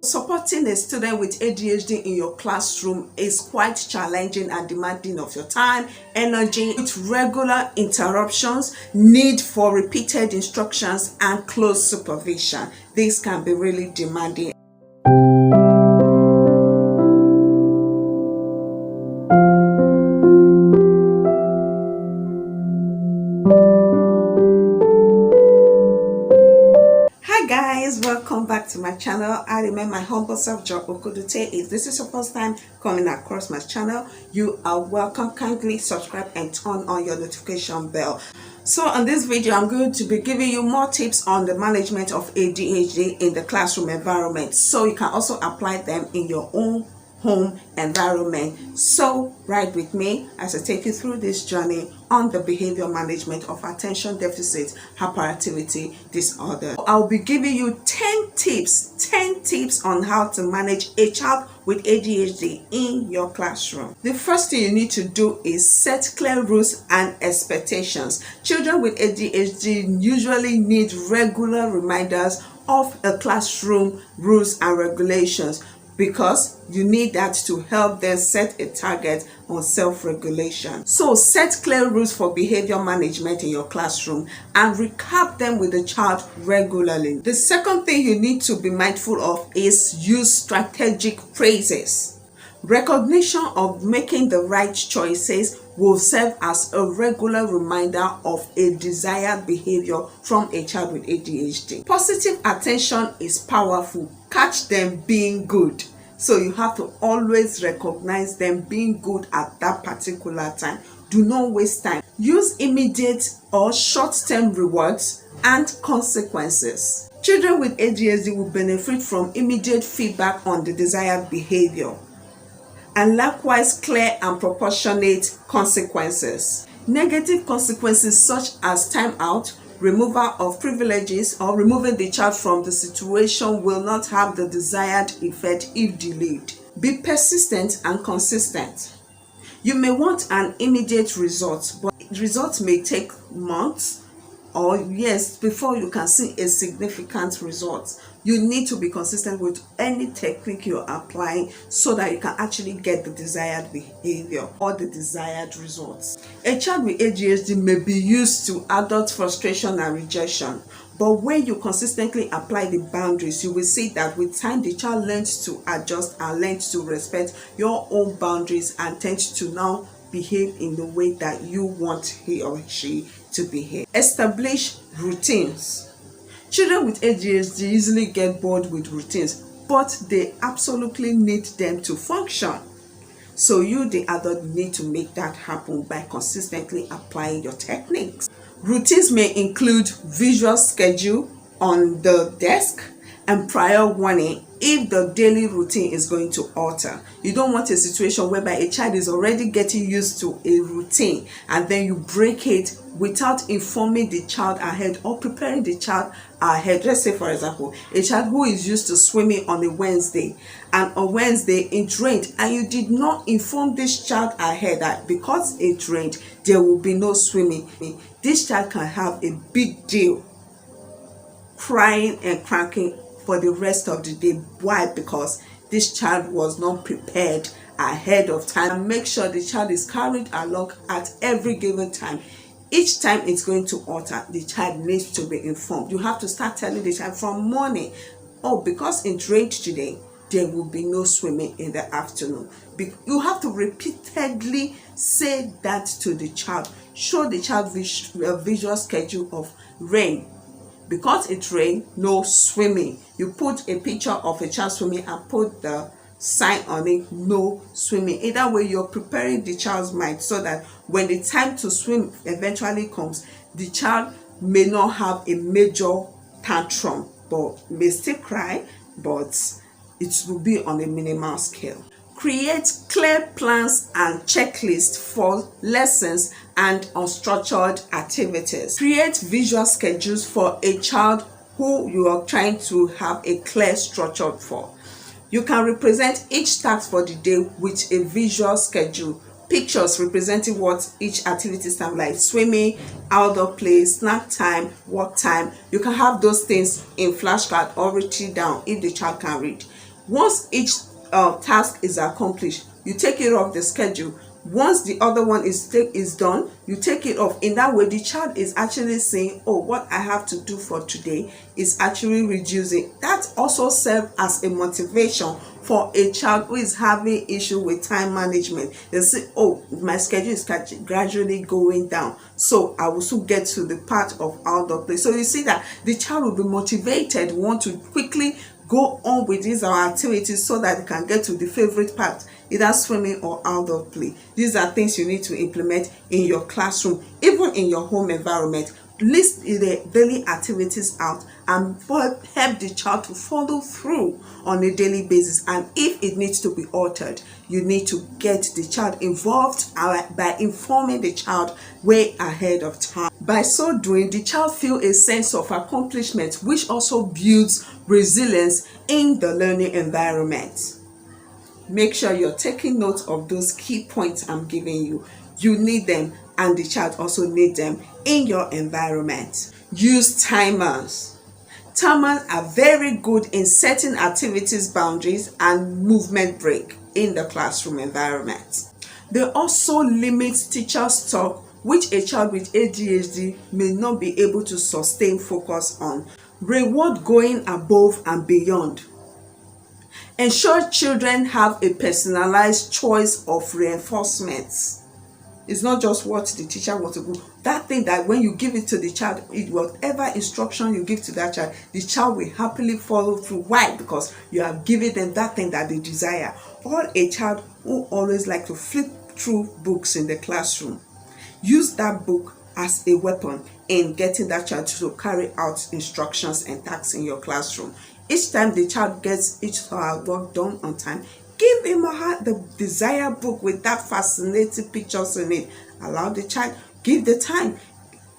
Supporting a student with ADHD in your classroom is quite challenging and demanding of your time, energy, with regular interruptions, need for repeated instructions, and close supervision. This can be really demanding. Hi guys, welcome back to my channel. I remain my humble self, Joy Okudute. If this is your first time coming across my channel, you are welcome. Kindly subscribe and turn on your notification bell. So on this video, I'm going to be giving you more tips on the management of ADHD in the classroom environment, so you can also apply them in your own home environment. So ride with me as I take you through this journey on the behavior management of attention deficit hyperactivity disorder. I'll be giving you 10 tips on how to manage a child with ADHD in your classroom. The first thing you need to do is set clear rules and expectations. Children with ADHD usually need regular reminders of a classroom rules and regulations, because you need that to help them set a target on self-regulation. So set clear rules for behavior management in your classroom and recap them with the child regularly. The second thing you need to be mindful of is use strategic phrases. Recognition of making the right choices will serve as a regular reminder of a desired behavior from a child with ADHD. Positive attention is powerful. Catch them being good. So you have to always recognize them being good at that particular time. Do not waste time. Use immediate or short-term rewards and consequences. Children with ADHD will benefit from immediate feedback on the desired behavior, and likewise clear and proportionate consequences. Negative consequences such as time out, removal of privileges, or removing the child from the situation will not have the desired effect if delayed. Be persistent and consistent. You may want an immediate result, but results may take months or years before you can see a significant result. You need to be consistent with any technique you're applying so that you can actually get the desired behavior or the desired results. A child with ADHD may be used to adult frustration and rejection, but when you consistently apply the boundaries, you will see that with time the child learns to adjust and learns to respect your own boundaries and tends to now behave in the way that you want he or she to behave. Establish routines. Children with ADHD easily get bored with routines, but they absolutely need them to function. So you, the adult, need to make that happen by consistently applying your techniques. Routines may include visual schedule on the desk and prior warning if the daily routine is going to alter. You don't want a situation whereby a child is already getting used to a routine and then you break it without informing the child ahead or preparing the child ahead. Let's say, for example, a child who is used to swimming on a Wednesday, and on Wednesday it rained, and you did not inform this child ahead that because it rained there will be no swimming. This child can have a big deal, crying and cranking for the rest of the day. Why? Because this child was not prepared ahead of time. And make sure the child is carried along at every given time. Each time it's going to alter, the child needs to be informed. You have to start telling the child from morning, oh, because it rained today, there will be no swimming in the afternoon. You have to repeatedly say that to the child. Show the child a visual schedule of rain. Because it rained, no swimming. You put a picture of a child swimming and put the sign on it, no swimming. Either way, you're preparing the child's mind so that when the time to swim eventually comes, the child may not have a major tantrum, but may still cry, but it will be on a minimal scale. Create clear plans and checklists for lessons and unstructured activities. Create visual schedules for a child who you are trying to have a clear structure for. You can represent each task for the day with a visual schedule. Pictures representing what each activity sounds like: swimming, outdoor play, snack time, work time. You can have those things in flashcard or written down if the child can read. Once each task is accomplished, you take it off the schedule. Once the other one is done, you take it off. In that way, the child is actually saying, oh, what I have to do for today is actually reducing. That also serves as a motivation for a child who is having issue with time management. They say, oh, my schedule is gradually going down, so I will soon get to the part of outdoor play. So you see that the child will be motivated, want to quickly go on with these activities so that they can get to the favorite part, either swimming or outdoor play. These are things you need to implement in your classroom, even in your home environment. List the daily activities out and help the child to follow through on a daily basis. And if it needs to be altered, you need to get the child involved by informing the child way ahead of time. By so doing, the child feels a sense of accomplishment, which also builds resilience in the learning environment. Make sure you're taking note of those key points I'm giving you. You need them, and the child also needs them in your environment. Use timers. Timers are very good in setting activities boundaries and movement break in the classroom environment. They also limit teachers' talk, which a child with ADHD may not be able to sustain focus on. Reward going above and beyond. Ensure children have a personalized choice of reinforcements. It's not just what the teacher wants to do. That thing that when you give it to the child, whatever instruction you give to that child, the child will happily follow through. Why? Because you have given them that thing that they desire. Or a child who always like to flip through books in the classroom. Use that book as a weapon in getting that child to carry out instructions and tasks in your classroom. Each time the child gets each work done on time, give him or her the desired book with that fascinating pictures in it. Allow the child, give the time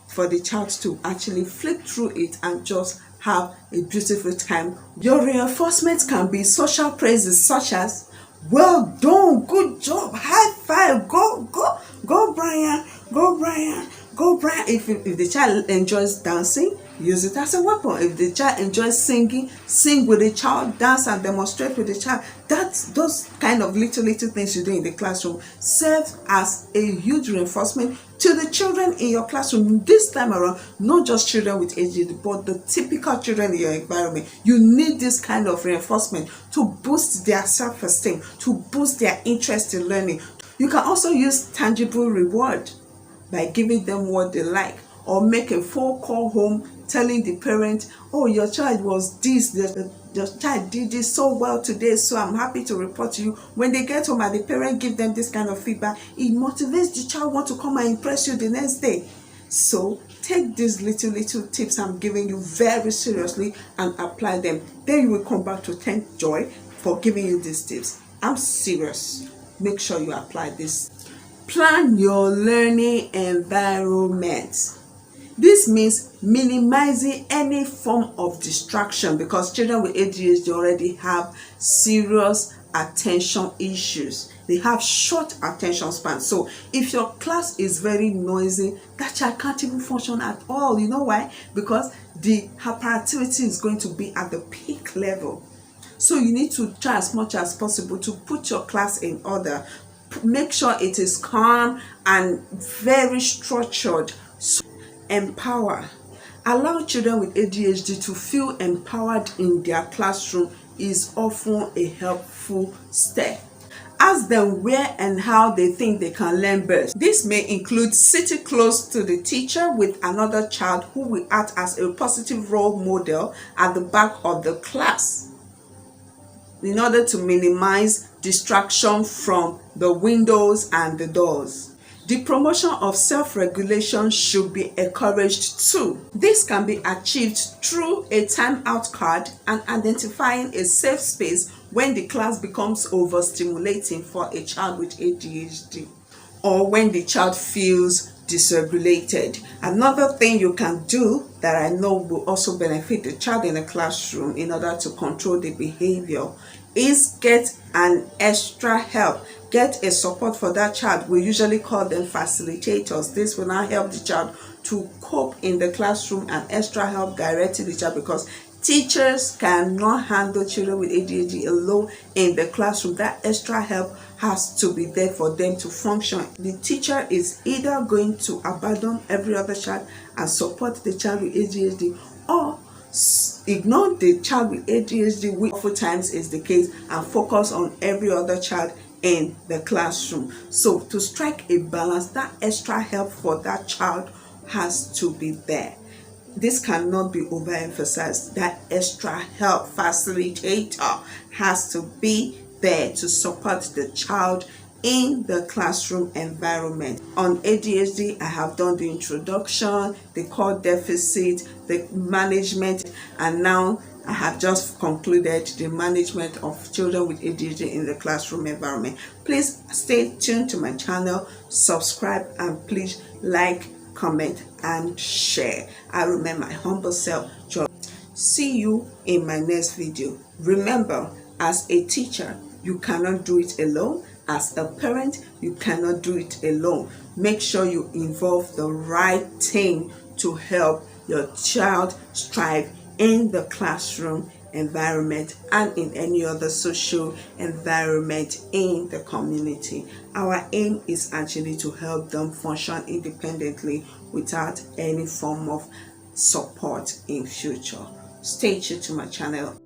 for the child to actually flip through it and just have a beautiful time. Your reinforcements can be social praises such as, well done, good job, high five, go Brian, go Brian, go Brian. If the child enjoys dancing, use it as a weapon. If the child enjoys singing, sing with the child, dance and demonstrate with the child. Those kind of little things you do in the classroom serve as a huge reinforcement to the children in your classroom. This time around, not just children with ADHD, but the typical children in your environment. You need this kind of reinforcement to boost their self-esteem, to boost their interest in learning. You can also use tangible reward by giving them what they like, or make a phone call home telling the parent, oh, your child was this, your child did this so well today, so I'm happy to report to you. When they get home and the parent give them this kind of feedback, it motivates the child want to come and impress you the next day. So take these little tips I'm giving you very seriously and apply them. Then you will come back to thank Joy for giving you these tips. I'm serious. Make sure you apply this. Plan your learning environment. This means minimizing any form of distraction, because children with ADHD already have serious attention issues. They have short attention span. So if your class is very noisy, that child can't even function at all. You know why? Because the hyperactivity is going to be at the peak level. So you need to try as much as possible to put your class in order. Make sure it is calm and very structured. So empower. Allow children with ADHD to feel empowered in their classroom is often a helpful step. Ask them where and how they think they can learn best. This may include sitting close to the teacher with another child who will act as a positive role model at the back of the class, in order to minimize distraction from the windows and the doors. The promotion of self-regulation should be encouraged too. This can be achieved through a timeout card and identifying a safe space when the class becomes overstimulating for a child with ADHD, or when the child feels dysregulated. Another thing you can do that I know will also benefit the child in the classroom in order to control the behavior is get an extra help. Get a support for that child. We usually call them facilitators. This will now help the child to cope in the classroom and extra help directing the child, because Teachers cannot handle children with ADHD alone in the classroom. That extra help has to be there for them to function. The teacher is either going to abandon every other child and support the child with ADHD, or ignore the child with ADHD, which often times is the case, and focus on every other child in the classroom. So to strike a balance, that extra help for that child has to be there. This cannot be overemphasized. That extra help facilitator has to be there to support the child in the classroom environment. On ADHD, I have done the introduction, the core deficit, the management, and now I have just concluded the management of children with ADHD in the classroom environment. Please stay tuned to my channel, subscribe, and please like, comment, and share. I remain my humble self, Joy. See you in my next video. Remember, as a teacher, you cannot do it alone. As a parent, you cannot do it alone. Make sure you involve the right team to help your child strive in the classroom environment and in any other social environment in the community. Our aim is actually to help them function independently without any form of support in future. Stay tuned to my channel.